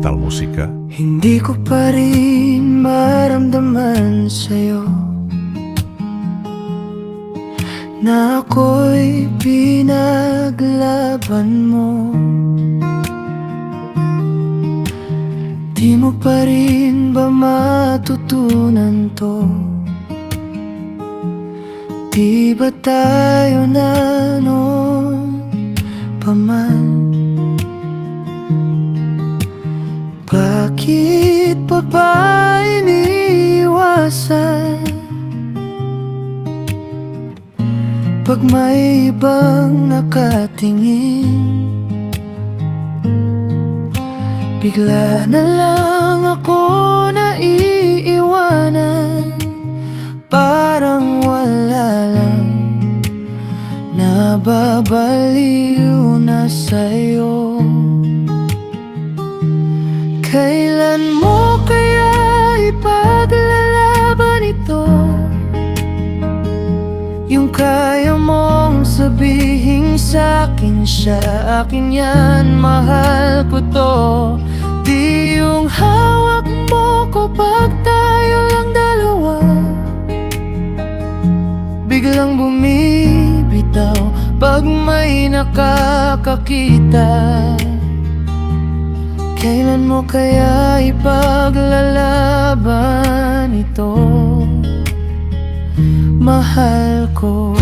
Metal Musika. Hindi ko pa rin maramdaman sa'yo na ako'y pinaglaban mo. Di mo pa rin ba matutunan to? Di ba tayo na noon pa man? Bakit pa ba iniiwasan pag may ibang nakatingin? Bigla na lang ako naiiwanan, parang wala lang, nababaliw na sa'yo. Kailan mo kaya ipaglalaban ito? Yung kaya mong sabihin sa'kin, siya akin yan, mahal ko to. Di yung hawak mo ko pag tayo lang dalawa, biglang bumibitaw pag may nakakakita. Kailan mo kaya ipaglalaban ito, mahal ko?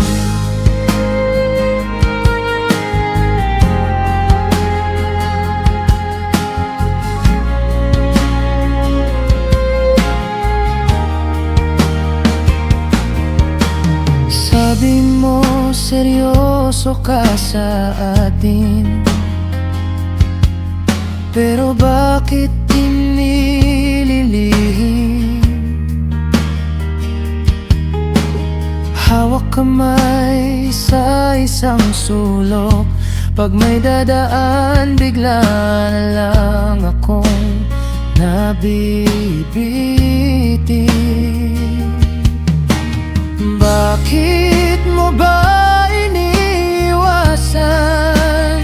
Sabi mo seryoso ka sa atin, pero bakit inililihim? Hawak kamay sa isang sulok, pag may dadaan bigla na lang akong nabibitin. Bakit mo ba iniiwasan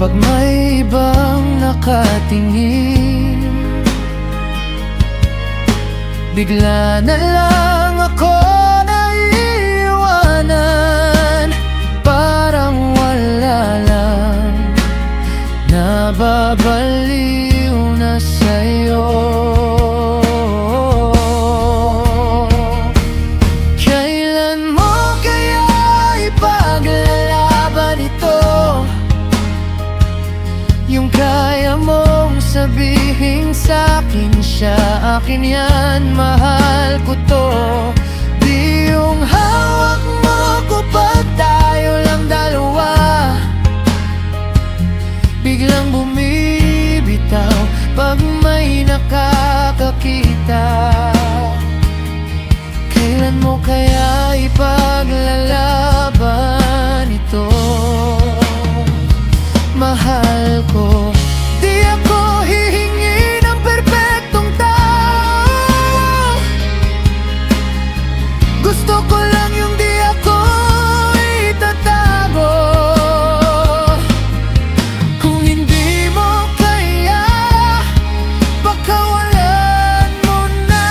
pag may ibang nakatingin? Bigla na lang ako naiiwanan, parang wala lang, nababaliw na sa'yo. Kailan mo kaya ipaglalaban ito? Yung kaya mong sabihin sa'kin, siya akin yan, mahal ko to. Di yung hawak mo ko pag tayo lang dalawa, biglang bumibitaw pag may nakakakita. Kailan mo kaya ipaglalaban ito, mahal ko? Di ako hihingi ng perpektong tao, gusto ko lang yung di ako itatago. Kung hindi mo kaya, pakawalan mo na.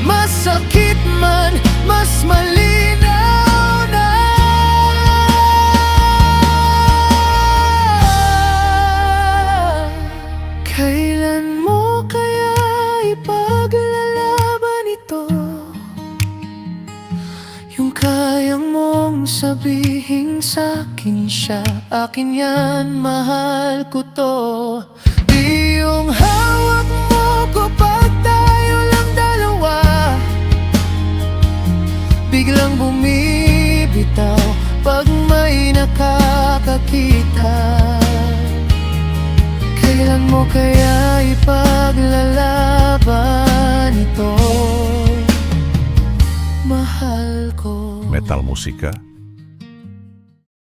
Masakit man, mas malinaw na. Kailan mo kaya ipaglalaban ito? Yung kayang mong sabihin sa'kin, siya akin yan, mahal ko to. Di yung hawak mo ko pag tayo lang dalawa, biglang bumibitaw pag may nakakakita. Kailan mo kaya ipaglalaban ito, mahal ko? Metal Musika.